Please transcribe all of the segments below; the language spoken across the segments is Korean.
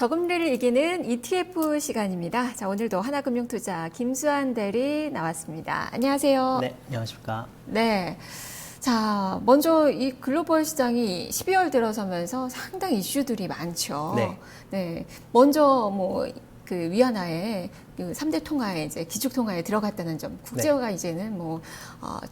저금리를 이기는 ETF 시간입니다. 자, 오늘도 하나금융투자 김수환 대리 나왔습니다. 안녕하세요. 네, 안녕하십니까. 네. 자, 먼저 이 글로벌 시장이 12월 들어서면서 상당히 이슈들이 많죠. 네. 네. 먼저 위안화에 그 3대 통화에 이제 기축통화에 들어갔다는 점, 국제화가 네. 이제는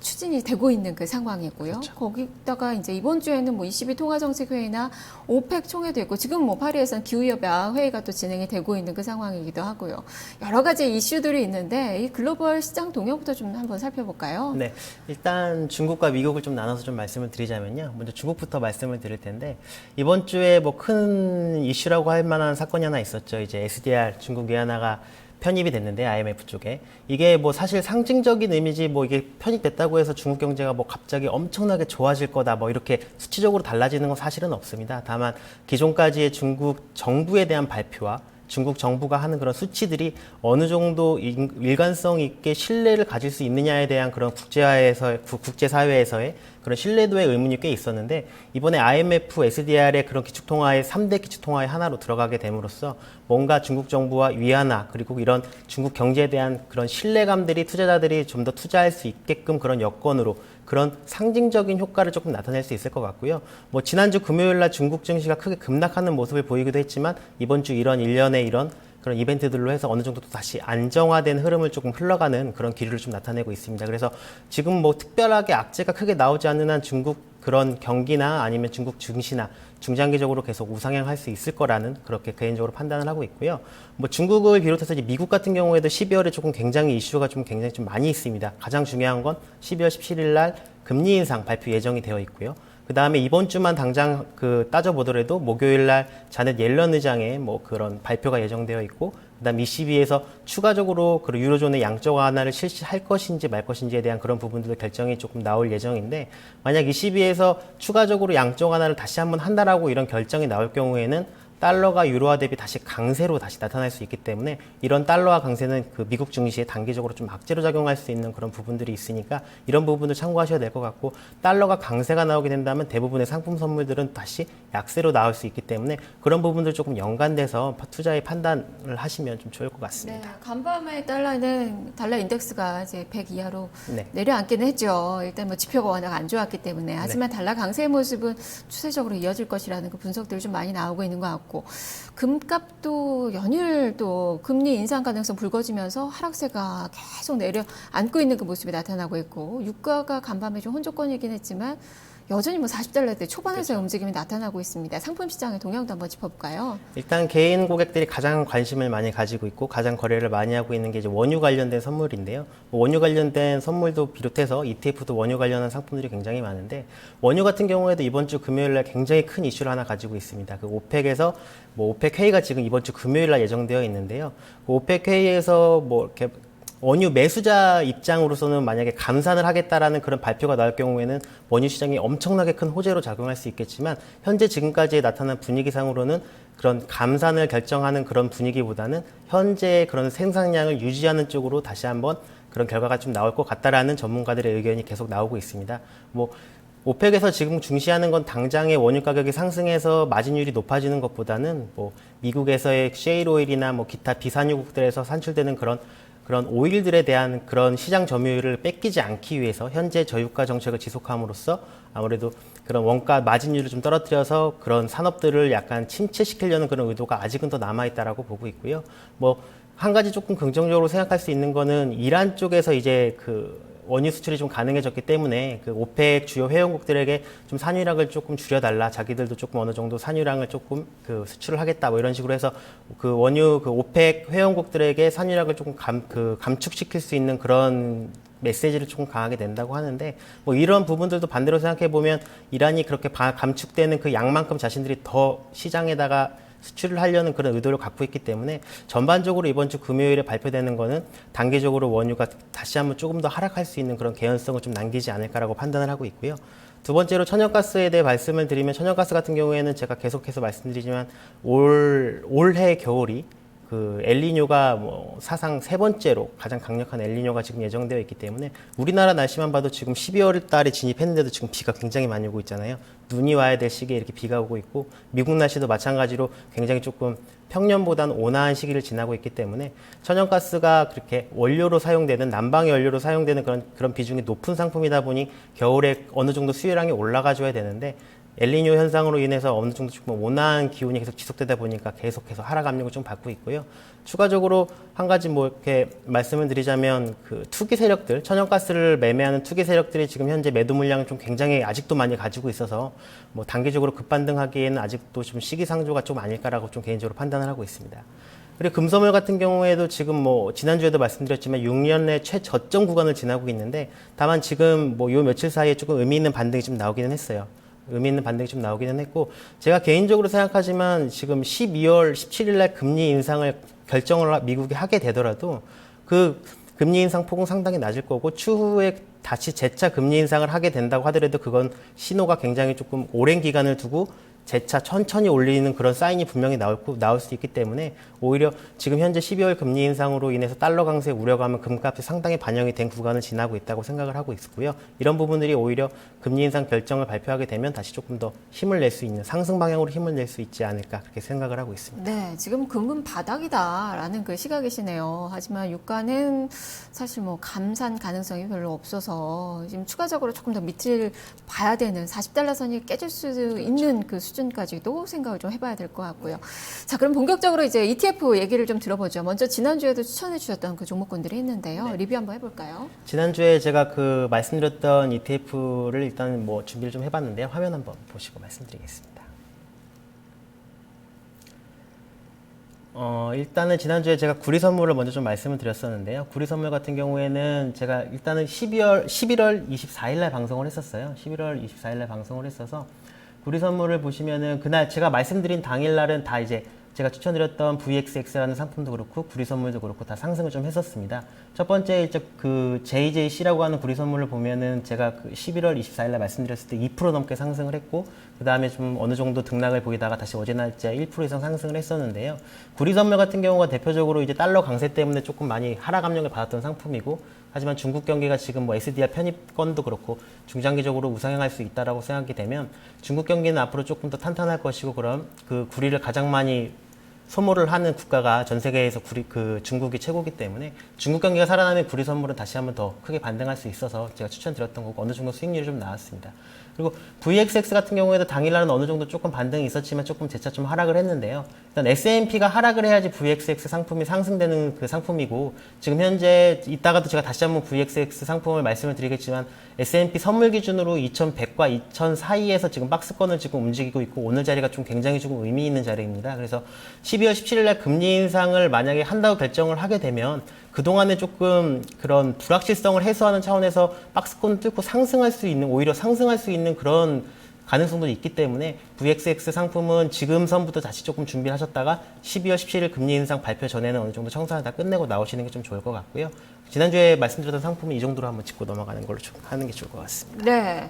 추진이 되고 있는 그 상황이고요. 그렇죠. 거기다가 이제 이번 주에는 22 통화정책회의나 오펙 총회도 있고 지금 파리에서는 기후협약 회의가 또 진행이 되고 있는 그 상황이기도 하고요. 여러 가지 이슈들이 있는데 이 글로벌 시장 동향부터 좀 한번 살펴볼까요? 네, 일단 중국과 미국을 좀 나눠서 좀 말씀을 드리자면요. 먼저 중국부터 말씀을 드릴 텐데 이번 주에 큰 이슈라고 할 만한 사건이 하나 있었죠. 이제 SDR 중국 위안화가 편입이 됐는데 IMF 쪽에 이게 사실 상징적인 의미지 이게 편입됐다고 해서 중국 경제가 갑자기 엄청나게 좋아질 거다 이렇게 수치적으로 달라지는 건 사실은 없습니다. 다만 기존까지의 중국 정부에 대한 발표와 중국 정부가 하는 그런 수치들이 어느 정도 일관성 있게 신뢰를 가질 수 있느냐에 대한 그런 국제사회에서의 그런 신뢰도의 의문이 꽤 있었는데 이번에 IMF, SDR의 그런 기축통화의 3대 기축통화의 하나로 들어가게 됨으로써 뭔가 중국 정부와 위안화 그리고 이런 중국 경제에 대한 그런 신뢰감들이 투자자들이 좀 더 투자할 수 있게끔 그런 여건으로 그런 상징적인 효과를 조금 나타낼 수 있을 것 같고요. 지난주 금요일 날 중국 증시가 크게 급락하는 모습을 보이기도 했지만 이번 주 이런 일련의 이런 그런 이벤트들로 해서 어느 정도 또 다시 안정화된 흐름을 조금 흘러가는 그런 기류를 좀 나타내고 있습니다. 그래서 지금 특별하게 악재가 크게 나오지 않는 한 중국 그런 경기나 아니면 중국 증시나 중장기적으로 계속 우상향할 수 있을 거라는 그렇게 개인적으로 판단을 하고 있고요. 중국을 비롯해서 이제 미국 같은 경우에도 12월에 조금 굉장히 이슈가 굉장히 좀 많이 있습니다. 가장 중요한 건 12월 17일 날 금리 인상 발표 예정이 되어 있고요. 그 다음에 이번 주만 당장 따져보더라도 목요일 날 자넷 옐런 의장의 그런 발표가 예정되어 있고, 그 다음 ECB에서 추가적으로 유로존의 양적 완화를 실시할 것인지 말 것인지에 대한 그런 부분들도 결정이 조금 나올 예정인데, 만약 ECB에서 추가적으로 양적 완화를 다시 한번 한다라고 이런 결정이 나올 경우에는 달러가 유로화 대비 다시 강세로 다시 나타날 수 있기 때문에 이런 달러화 강세는 미국 증시에 단기적으로 좀 악재로 작용할 수 있는 그런 부분들이 있으니까 이런 부분을 참고하셔야 될 것 같고, 달러가 강세가 나오게 된다면 대부분의 상품 선물들은 다시 약세로 나올 수 있기 때문에 그런 부분들 조금 연관돼서 투자의 판단을 하시면 좀 좋을 것 같습니다. 네, 간밤에 달러 인덱스가 이제 100 이하로 네. 내려앉기는 했죠. 일단 지표가 워낙 안 좋았기 때문에. 하지만 네. 달러 강세의 모습은 추세적으로 이어질 것이라는 그 분석들이 좀 많이 나오고 있는 것 같고, 금값도 연일도 금리 인상 가능성 불거지면서 하락세가 계속 내려앉고 있는 그 모습이 나타나고 있고, 유가가 간밤에 좀 혼조권이긴 했지만 여전히 40달러대 초반에서의 그렇죠. 움직임이 나타나고 있습니다. 상품 시장의 동향도 한번 짚어볼까요? 일단 개인 고객들이 가장 관심을 많이 가지고 있고 가장 거래를 많이 하고 있는 게 이제 원유 관련된 선물인데요. 원유 관련된 선물도 비롯해서 ETF도 원유 관련한 상품들이 굉장히 많은데, 원유 같은 경우에도 이번 주 금요일 날 굉장히 큰 이슈를 하나 가지고 있습니다. 오펙에서 오펙 회의가 지금 이번 주 금요일 날 예정되어 있는데요. 오펙 회의에서 이렇게 원유 매수자 입장으로서는 만약에 감산을 하겠다라는 그런 발표가 나올 경우에는 원유 시장이 엄청나게 큰 호재로 작용할 수 있겠지만, 현재 지금까지 나타난 분위기상으로는 그런 감산을 결정하는 그런 분위기보다는 현재 그런 생산량을 유지하는 쪽으로 다시 한번 그런 결과가 좀 나올 것 같다라는 전문가들의 의견이 계속 나오고 있습니다. 오펙에서 지금 중시하는 건 당장의 원유 가격이 상승해서 마진율이 높아지는 것보다는 미국에서의 셰일 오일이나 기타 비산유국들에서 산출되는 그런 오일들에 대한 그런 시장 점유율을 뺏기지 않기 위해서 현재 저유가 정책을 지속함으로써 아무래도 그런 원가 마진율을 좀 떨어뜨려서 그런 산업들을 약간 침체시키려는 그런 의도가 아직은 더 남아있다라고 보고 있고요. 한 가지 조금 긍정적으로 생각할 수 있는 거는 이란 쪽에서 이제 원유 수출이 좀 가능해졌기 때문에 오펙 주요 회원국들에게 좀 산유량을 조금 줄여달라, 자기들도 조금 어느 정도 산유량을 조금 수출을 하겠다 이런 식으로 해서 원유 오펙 회원국들에게 산유량을 조금 감축시킬 수 있는 그런 메시지를 조금 강하게 낸다고 하는데, 이런 부분들도 반대로 생각해 보면 이란이 그렇게 감축되는 그 양만큼 자신들이 더 시장에다가 수출을 하려는 그런 의도를 갖고 있기 때문에 전반적으로 이번 주 금요일에 발표되는 거는 단기적으로 원유가 다시 한번 조금 더 하락할 수 있는 그런 개연성을 좀 남기지 않을까라고 판단을 하고 있고요. 두 번째로 천연가스에 대해 말씀을 드리면, 천연가스 같은 경우에는 제가 계속해서 말씀드리지만 올해 겨울이 그 엘니뇨가 뭐 사상 세 번째로 가장 강력한 엘니뇨가 지금 예정되어 있기 때문에 우리나라 날씨만 봐도 지금 12월 달에 진입했는데도 지금 비가 굉장히 많이 오고 있잖아요. 눈이 와야 될 시기에 이렇게 비가 오고 있고 미국 날씨도 마찬가지로 굉장히 조금 평년보다는 온화한 시기를 지나고 있기 때문에 천연가스가 그렇게 원료로 사용되는 난방의 원료로 사용되는 그런 비중이 높은 상품이다 보니 겨울에 어느 정도 수요량이 올라가줘야 되는데 엘니뇨 현상으로 인해서 어느 정도 조금 온화한 기온이 계속 지속되다 보니까 계속해서 하락 압력을 좀 받고 있고요. 추가적으로 한 가지 뭐 이렇게 말씀을 드리자면 그 투기 세력들, 천연가스를 매매하는 투기 세력들이 지금 현재 매도 물량을 좀 굉장히 아직도 많이 가지고 있어서 뭐 단기적으로 급반등하기에는 아직도 좀 시기상조가 좀 아닐까라고 좀 개인적으로 판단을 하고 있습니다. 그리고 금섬유 같은 경우에도 지금 뭐 지난주에도 말씀드렸지만 6년 내 최저점 구간을 지나고 있는데 다만 지금 뭐 요 며칠 사이에 조금 의미 있는 반등이 좀 나오기는 했어요. 의미 있는 반등이 좀 나오기는 했고 제가 개인적으로 생각하지만 지금 12월 17일 날 금리 인상을 결정을 미국이 하게 되더라도 그 금리 인상 폭은 상당히 낮을 거고 추후에 다시 재차 금리 인상을 하게 된다고 하더라도 그건 신호가 굉장히 조금 오랜 기간을 두고 재차 천천히 올리는 그런 사인이 분명히 나올 수 있기 때문에 오히려 지금 현재 12월 금리 인상으로 인해서 달러 강세 우려감은 금값이 상당히 반영이 된 구간을 지나고 있다고 생각을 하고 있고요. 이런 부분들이 오히려 금리 인상 결정을 발표하게 되면 다시 조금 더 힘을 낼 수 있는 상승 방향으로 힘을 낼 수 있지 않을까 그렇게 생각을 하고 있습니다. 네, 지금 금은 바닥이다라는 그 시각이시네요. 하지만 유가는 사실 뭐 감산 가능성이 별로 없어서 지금 추가적으로 조금 더 밑을 봐야 되는 40달러 선이 깨질 수 있는 그 수준까지도 생각을 좀 해봐야 될 것 같고요. 자, 그럼 본격적으로 이제 ETF 얘기를 좀 들어보죠. 먼저 지난주에도 추천해 주셨던 그 종목군들이 있는데요. 네. 리뷰 한번 해볼까요? 지난주에 제가 그 말씀드렸던 ETF를 일단 뭐 준비를 좀 해봤는데요. 화면 한번 보시고 말씀드리겠습니다. 일단은 지난주에 제가 구리 선물을 먼저 좀 말씀을 드렸었는데요. 구리 선물 같은 경우에는 제가 일단은 11월 24일 날 방송을 했었어요. 11월 24일 날 방송을 했어서 구리 선물을 보시면은 그날 제가 말씀드린 당일날은 다 이제 제가 추천드렸던 VXX라는 상품도 그렇고 구리 선물도 그렇고 다 상승을 좀 했었습니다. 첫 번째 이제 그 JJC라고 하는 구리 선물을 보면은 제가 그 11월 24일 날 말씀드렸을 때 2% 넘게 상승을 했고 그 다음에 좀 어느 정도 등락을 보이다가 다시 어제 날짜 1% 이상 상승을 했었는데요. 구리 선물 같은 경우가 대표적으로 이제 달러 강세 때문에 조금 많이 하락 압력을 받았던 상품이고 하지만 중국 경기가 지금 뭐 SDR 편입건도 그렇고 중장기적으로 우상향할 수 있다라고 생각이 되면 중국 경기는 앞으로 조금 더 탄탄할 것이고 그럼 그 구리를 가장 많이 소모를 하는 국가가 전 세계에서 중국이 최고이기 때문에 중국 경기가 살아나면 구리 선물은 다시 한번 더 크게 반등할 수 있어서 제가 추천드렸던 거고 어느 정도 수익률이 좀 나왔습니다. 그리고 VXX 같은 경우에도 당일날은 어느 정도 조금 반등이 있었지만 조금 재차 좀 하락을 했는데요. 일단 S&P가 하락을 해야지 VXX 상품이 상승되는 그 상품이고 지금 현재 이따가도 제가 다시 한번 VXX 상품을 말씀을 드리겠지만 S&P 선물 기준으로 2100과 2000 사이에서 지금 박스권을 지금 움직이고 있고 오늘 자리가 좀 굉장히 조금 의미 있는 자리입니다. 그래서 12월 17일 날 금리 인상을 만약에 한다고 결정을 하게 되면 그동안에 조금 그런 불확실성을 해소하는 차원에서 박스권을 뚫고 상승할 수 있는, 오히려 상승할 수 있는 그런 가능성도 있기 때문에 VXX 상품은 지금 선부터 다시 조금 준비를 하셨다가 12월 17일 금리 인상 발표 전에는 어느 정도 청산을 다 끝내고 나오시는 게 좀 좋을 것 같고요. 지난주에 말씀드렸던 상품은 이 정도로 한번 짚고 넘어가는 걸로 좀 하는 게 좋을 것 같습니다. 네.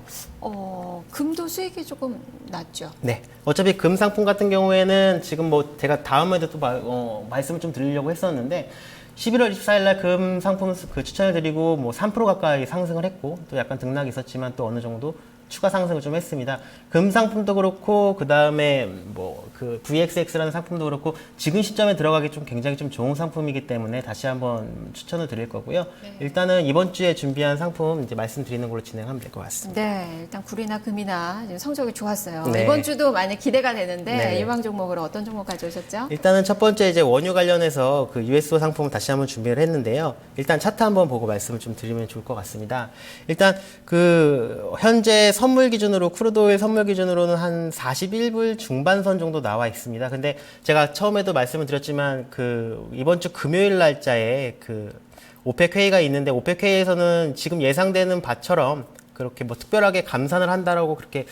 금도 수익이 조금 낮죠. 네. 어차피 금 상품 같은 경우에는 지금 뭐 제가 다음에도 또 말씀을 좀 드리려고 했었는데 11월 24일 날 금 상품 그 추천을 드리고 뭐 3% 가까이 상승을 했고 또 약간 등락이 있었지만 또 어느 정도 추가 상승을 좀 했습니다. 금 상품도 그렇고 그 다음에 뭐 그 VXX라는 상품도 그렇고 지금 시점에 들어가기 좀 굉장히 좀 좋은 상품이기 때문에 다시 한번 추천을 드릴 거고요. 네. 일단은 이번 주에 준비한 상품 이제 말씀드리는 걸로 진행하면 될 것 같습니다. 네, 일단 구리나 금이나 지금 성적이 좋았어요. 네. 이번 주도 많이 기대가 되는데 네. 일방 종목으로 어떤 종목 가져오셨죠? 일단은 첫 번째 이제 원유 관련해서 그 USO 상품을 다시 한번 준비를 했는데요. 일단 차트 한번 보고 말씀을 좀 드리면 좋을 것 같습니다. 일단 그 현재 선물 기준으로 크루드오일 선물 기준으로는 한 41불 중반선 정도 나와 있습니다. 근데 제가 처음에도 말씀을 드렸지만 그 이번 주 금요일 날짜에 그 오펙 회의가 있는데 오펙 회의에서는 지금 예상되는 바처럼 그렇게 뭐 특별하게 감산을 한다라고 그렇게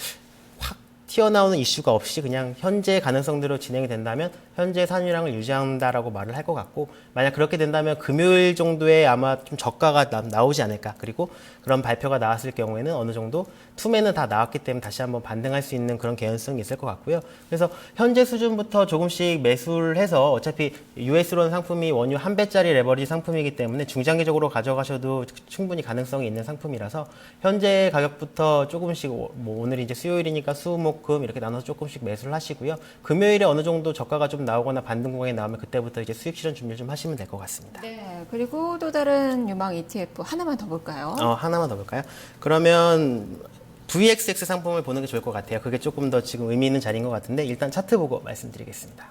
확 튀어나오는 이슈가 없이 그냥 현재 가능성대로 진행이 된다면 현재 산유량을 유지한다라고 말을 할 것 같고, 만약 그렇게 된다면 금요일 정도에 아마 좀 저가가 나오지 않을까. 그리고 그런 발표가 나왔을 경우에는 어느 정도 투매는 다 나왔기 때문에 다시 한번 반등할 수 있는 그런 개연성이 있을 것 같고요. 그래서 현재 수준부터 조금씩 매수를 해서 어차피 US로는 상품이 원유 한 배짜리 레버리지 상품이기 때문에 중장기적으로 가져가셔도 충분히 가능성이 있는 상품이라서 현재 가격부터 조금씩 뭐 오늘 이제 수요일이니까 수, 목, 금 이렇게 나눠서 조금씩 매수를 하시고요. 금요일에 어느 정도 저가가 좀 나오거나 반등 구간이 나오면 그때부터 이제 수익 실현 준비를 좀 하시면 될 것 같습니다. 네. 그리고 또 다른 유망 ETF 하나만 더 볼까요? 하나만 더 볼까요? 그러면 VXX 상품을 보는 게 좋을 것 같아요. 그게 조금 더 지금 의미 있는 자리인 것 같은데 일단 차트 보고 말씀드리겠습니다.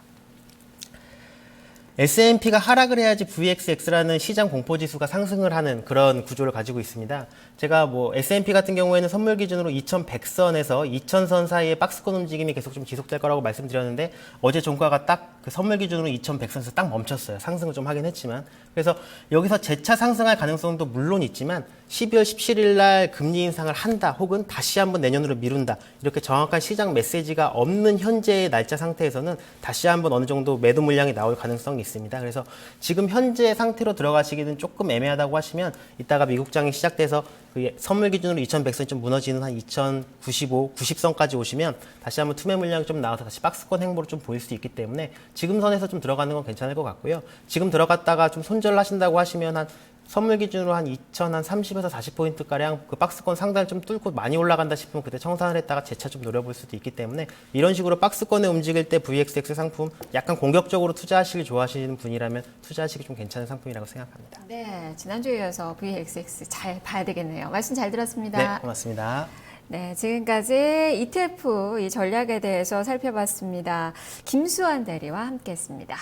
S&P가 하락을 해야지 VXX라는 시장 공포지수가 상승을 하는 그런 구조를 가지고 있습니다. 제가 뭐 S&P 같은 경우에는 선물 기준으로 2100선에서 2000선 사이의 박스권 움직임이 계속 좀 지속될 거라고 말씀드렸는데 어제 종가가 딱 그 선물 기준으로 2100선에서 딱 멈췄어요. 상승을 좀 하긴 했지만. 그래서 여기서 재차 상승할 가능성도 물론 있지만 12월 17일 날 금리 인상을 한다 혹은 다시 한번 내년으로 미룬다. 이렇게 정확한 시장 메시지가 없는 현재의 날짜 상태에서는 다시 한번 어느 정도 매도 물량이 나올 가능성이 있습니다. 그래서 지금 현재 상태로 들어가시기는 조금 애매하다고 하시면 이따가 미국장이 시작돼서 그 선물 기준으로 2100선이 좀 무너지는 한 2095, 90선까지 오시면 다시 한번 투매 물량이 좀 나와서 다시 박스권 행보로 좀 보일 수 있기 때문에 지금 선에서 좀 들어가는 건 괜찮을 것 같고요. 지금 들어갔다가 좀 손절하신다고 하시면 한 선물 기준으로 한 2030에서 40포인트가량 그 박스권 상단을 좀 뚫고 많이 올라간다 싶으면 그때 청산을 했다가 재차 좀 노려볼 수도 있기 때문에 이런 식으로 박스권에 움직일 때 VXX 상품 약간 공격적으로 투자하시길 좋아하시는 분이라면 투자하시기 좀 괜찮은 상품이라고 생각합니다. 네. 지난주에 이어서 VXX 잘 봐야 되겠네요. 말씀 잘 들었습니다. 네, 고맙습니다. 네, 지금까지 ETF 이 전략에 대해서 살펴봤습니다. 김수환 대리와 함께했습니다.